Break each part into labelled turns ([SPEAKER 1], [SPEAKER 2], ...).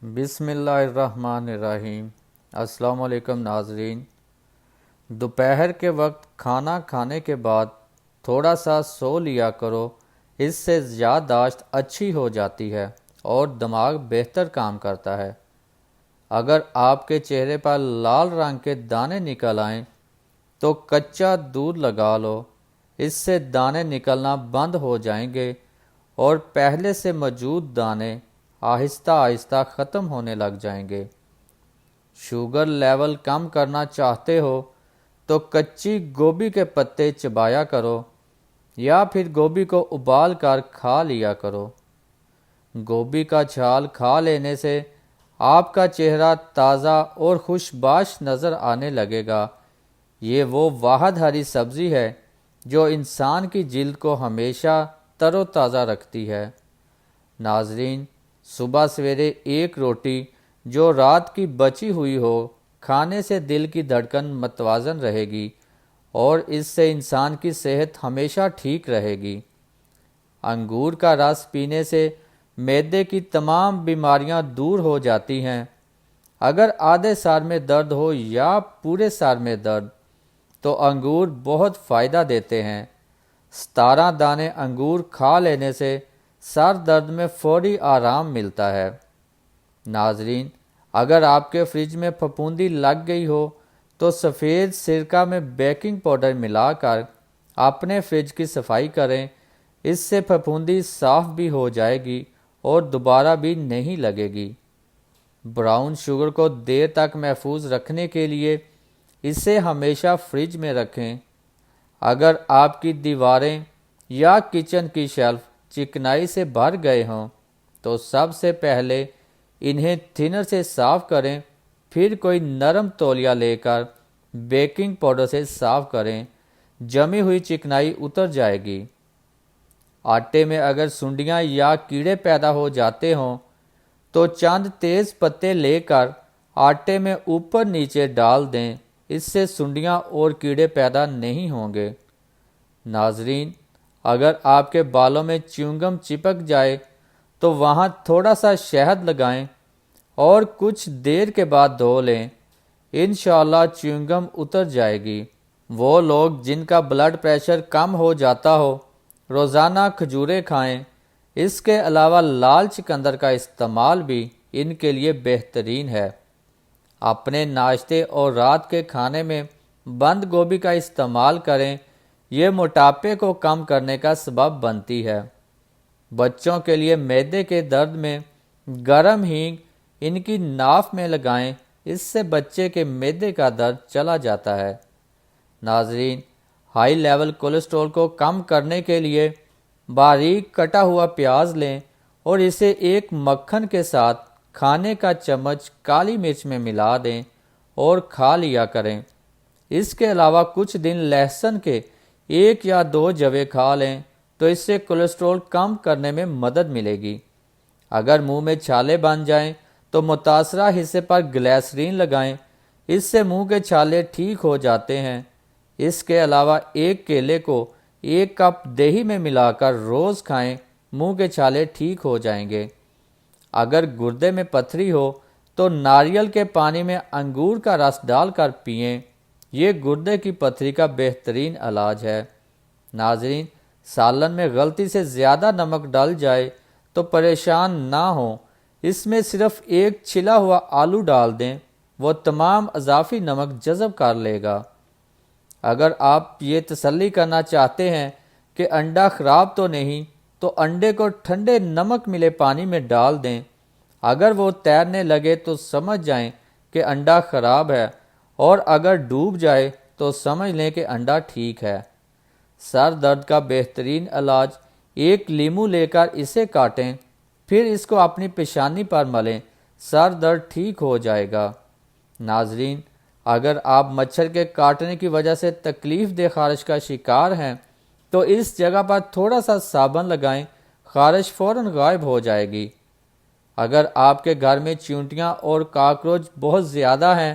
[SPEAKER 1] بسم اللہ الرحمن الرحیم۔ السلام علیکم ناظرین۔ دوپہر کے وقت کھانا کھانے کے بعد تھوڑا سا سو لیا کرو، اس سے یادداشت اچھی ہو جاتی ہے اور دماغ بہتر کام کرتا ہے۔ اگر آپ کے چہرے پر لال رنگ کے دانے نکل آئیں تو کچا دودھ لگا لو، اس سے دانے نکلنا بند ہو جائیں گے اور پہلے سے موجود دانے آہستہ آہستہ ختم ہونے لگ جائیں گے۔ شوگر لیول کم کرنا چاہتے ہو تو کچی گوبھی کے پتے چبایا کرو یا پھر گوبھی کو ابال کر کھا لیا کرو۔ گوبھی کا چھال کھا لینے سے آپ کا چہرہ تازہ اور خوشباش نظر آنے لگے گا۔ یہ وہ واحد ہری سبزی ہے جو انسان کی جلد کو ہمیشہ تر و تازہ رکھتی ہے۔ ناظرین، صبح سویرے ایک روٹی جو رات کی بچی ہوئی ہو کھانے سے دل کی دھڑکن متوازن رہے گی اور اس سے انسان کی صحت ہمیشہ ٹھیک رہے گی۔ انگور کا رس پینے سے معدے کی تمام بیماریاں دور ہو جاتی ہیں۔ اگر آدھے سر میں درد ہو یا پورے سر میں درد تو انگور بہت فائدہ دیتے ہیں۔ 17 دانے انگور کھا لینے سے سر درد میں فوری آرام ملتا ہے۔ ناظرین، اگر آپ کے فریج میں پھپھوندی لگ گئی ہو تو سفید سرکہ میں بیکنگ پاؤڈر ملا کر اپنے فریج کی صفائی کریں، اس سے پھپھوندی صاف بھی ہو جائے گی اور دوبارہ بھی نہیں لگے گی۔ براؤن شوگر کو دیر تک محفوظ رکھنے کے لیے اسے ہمیشہ فریج میں رکھیں۔ اگر آپ کی دیواریں یا کچن کی شیلف چکنائی سے بھر گئے ہوں تو سب سے پہلے انہیں تھنر سے صاف کریں، پھر کوئی نرم تولیہ لے کر بیکنگ پاؤڈر سے صاف کریں، جمی ہوئی چکنائی اتر جائے گی۔ آٹے میں اگر سنڈیاں یا کیڑے پیدا ہو جاتے ہوں تو چند تیز پتے لے کر آٹے میں اوپر نیچے ڈال دیں، اس سے سنڈیاں اور کیڑے پیدا نہیں ہوں گے۔ ناظرین، اگر آپ کے بالوں میں چیونگم چپک جائے تو وہاں تھوڑا سا شہد لگائیں اور کچھ دیر کے بعد دھو لیں، انشاءاللہ چیونگم اتر جائے گی۔ وہ لوگ جن کا بلڈ پریشر کم ہو جاتا ہو روزانہ کھجوریں کھائیں۔ اس کے علاوہ لال چقندر کا استعمال بھی ان کے لیے بہترین ہے۔ اپنے ناشتے اور رات کے کھانے میں بند گوبھی کا استعمال کریں، یہ موٹاپے کو کم کرنے کا سبب بنتی ہے۔ بچوں کے لیے معدے کے درد میں گرم ہینگ ان کی ناف میں لگائیں، اس سے بچے کے معدے کا درد چلا جاتا ہے۔ ناظرین، ہائی لیول کولیسٹرول کو کم کرنے کے لیے باریک کٹا ہوا پیاز لیں اور اسے ایک مکھن کے ساتھ کھانے کا چمچ کالی مرچ میں ملا دیں اور کھا لیا کریں۔ اس کے علاوہ کچھ دن لہسن کے 1 یا 2 جوے کھا لیں تو اس سے کولیسٹرول کم کرنے میں مدد ملے گی۔ اگر منہ میں چھالے بن جائیں تو متاثرہ حصے پر گلیسرین لگائیں، اس سے منہ کے چھالے ٹھیک ہو جاتے ہیں۔ اس کے علاوہ ایک کیلے کو 1 کپ دہی میں ملا کر روز کھائیں، منہ کے چھالے ٹھیک ہو جائیں گے۔ اگر گردے میں پتھری ہو تو ناریل کے پانی میں انگور کا رس ڈال کر پئیں، یہ گردے کی پتھری کا بہترین علاج ہے۔ ناظرین، سالن میں غلطی سے زیادہ نمک ڈل جائے تو پریشان نہ ہوں، اس میں صرف ایک چھلا ہوا آلو ڈال دیں، وہ تمام اضافی نمک جذب کر لے گا۔ اگر آپ یہ تسلی کرنا چاہتے ہیں کہ انڈا خراب تو نہیں تو انڈے کو ٹھنڈے نمک ملے پانی میں ڈال دیں، اگر وہ تیرنے لگے تو سمجھ جائیں کہ انڈا خراب ہے اور اگر ڈوب جائے تو سمجھ لیں کہ انڈا ٹھیک ہے۔ سر درد کا بہترین علاج ایک لیمو لے کر اسے کاٹیں، پھر اس کو اپنی پیشانی پر ملیں، سر درد ٹھیک ہو جائے گا۔ ناظرین، اگر آپ مچھر کے کاٹنے کی وجہ سے تکلیف دہ خارش کا شکار ہیں تو اس جگہ پر تھوڑا سا صابن لگائیں، خارش فوراً غائب ہو جائے گی۔ اگر آپ کے گھر میں چیونٹیاں اور کاکروچ بہت زیادہ ہیں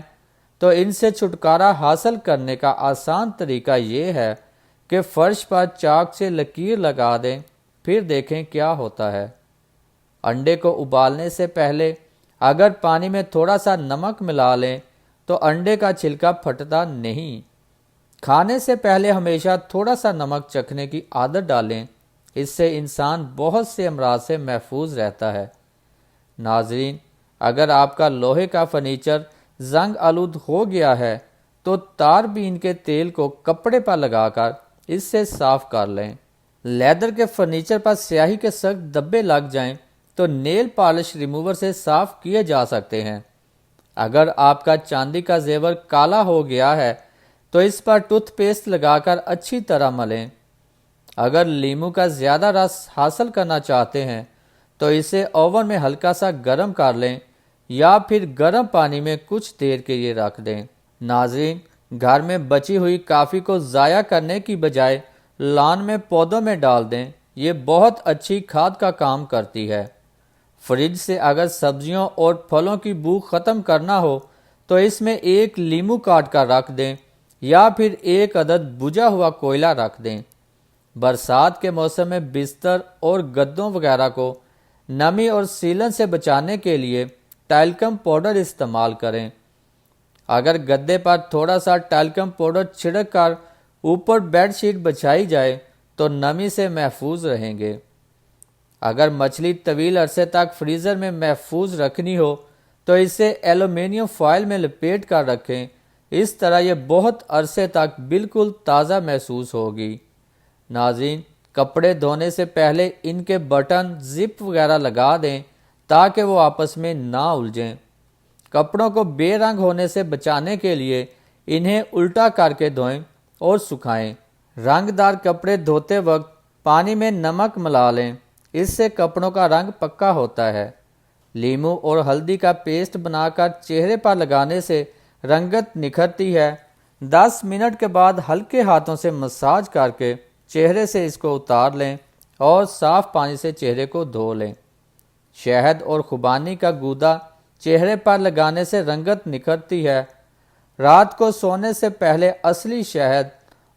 [SPEAKER 1] تو ان سے چھٹکارا حاصل کرنے کا آسان طریقہ یہ ہے کہ فرش پر چاک سے لکیر لگا دیں، پھر دیکھیں کیا ہوتا ہے۔ انڈے کو ابالنے سے پہلے اگر پانی میں تھوڑا سا نمک ملا لیں تو انڈے کا چھلکا پھٹتا نہیں۔ کھانے سے پہلے ہمیشہ تھوڑا سا نمک چکھنے کی عادت ڈالیں، اس سے انسان بہت سے امراض سے محفوظ رہتا ہے۔ ناظرین، اگر آپ کا لوہے کا فرنیچر زنگ آلود ہو گیا ہے تو تار بین کے تیل کو کپڑے پر لگا کر اس سے صاف کر لیں۔ لیدر کے فرنیچر پر سیاہی کے سخت دبے لگ جائیں تو نیل پالش ریموور سے صاف کیے جا سکتے ہیں۔ اگر آپ کا چاندی کا زیور کالا ہو گیا ہے تو اس پر ٹوتھ پیسٹ لگا کر اچھی طرح ملیں۔ اگر لیمو کا زیادہ رس حاصل کرنا چاہتے ہیں تو اسے اوون میں ہلکا سا گرم کر لیں یا پھر گرم پانی میں کچھ دیر کے لیے رکھ دیں۔ ناظرین، گھر میں بچی ہوئی کافی کو ضائع کرنے کی بجائے لان میں پودوں میں ڈال دیں، یہ بہت اچھی کھاد کا کام کرتی ہے۔ فریج سے اگر سبزیوں اور پھلوں کی بو ختم کرنا ہو تو اس میں ایک لیمو کاٹ کر رکھ دیں یا پھر ایک عدد بجھا ہوا کوئلہ رکھ دیں۔ برسات کے موسم میں بستر اور گدوں وغیرہ کو نمی اور سیلن سے بچانے کے لیے ٹالکم پاؤڈر استعمال کریں۔ اگر گدے پر تھوڑا سا ٹالکم پاؤڈر چھڑک کر اوپر بیڈ شیٹ بچھائی جائے تو نمی سے محفوظ رہیں گے۔ اگر مچھلی طویل عرصے تک فریزر میں محفوظ رکھنی ہو تو اسے ایلومینیم فائل میں لپیٹ کر رکھیں، اس طرح یہ بہت عرصے تک بالکل تازہ محسوس ہوگی۔ ناظرین، کپڑے دھونے سے پہلے ان کے بٹن، زپ وغیرہ لگا دیں تاکہ وہ آپس میں نہ الجھیں۔ کپڑوں کو بے رنگ ہونے سے بچانے کے لیے انہیں الٹا کر کے دھوئیں اور سکھائیں۔ رنگ دار کپڑے دھوتے وقت پانی میں نمک ملا لیں، اس سے کپڑوں کا رنگ پکا ہوتا ہے۔ لیمو اور ہلدی کا پیسٹ بنا کر چہرے پر لگانے سے رنگت نکھرتی ہے۔ 10 منٹ کے بعد ہلکے ہاتھوں سے مساج کر کے چہرے سے اس کو اتار لیں اور صاف پانی سے چہرے کو دھو لیں۔ شہد اور خوبانی کا گودا چہرے پر لگانے سے رنگت نکھرتی ہے۔ رات کو سونے سے پہلے اصلی شہد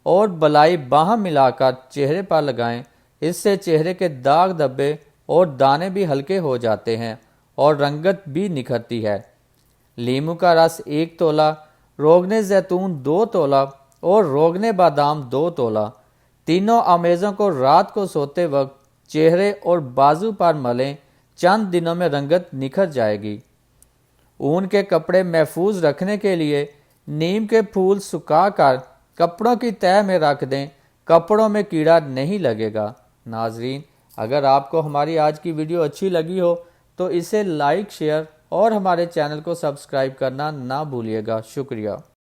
[SPEAKER 1] اور بلائی باہم ملا کر چہرے پر لگائیں، اس سے چہرے کے داغ دھبے اور دانے بھی ہلکے ہو جاتے ہیں اور رنگت بھی نکھرتی ہے۔ لیمو کا رس 1 تولہ، روغن زیتون 2 تولہ اور روغن بادام 2 تولہ، تینوں آمیزوں کو رات کو سوتے وقت چہرے اور بازو پر ملیں، چند دنوں میں رنگت نکھر جائے گی۔ اون کے کپڑے محفوظ رکھنے کے لیے نیم کے پھول سکھا کر کپڑوں کی تہہ میں رکھ دیں، کپڑوں میں کیڑا نہیں لگے گا۔ ناظرین، اگر آپ کو ہماری آج کی ویڈیو اچھی لگی ہو تو اسے لائک، شیئر اور ہمارے چینل کو سبسکرائب کرنا نہ بھولیے گا۔ شکریہ۔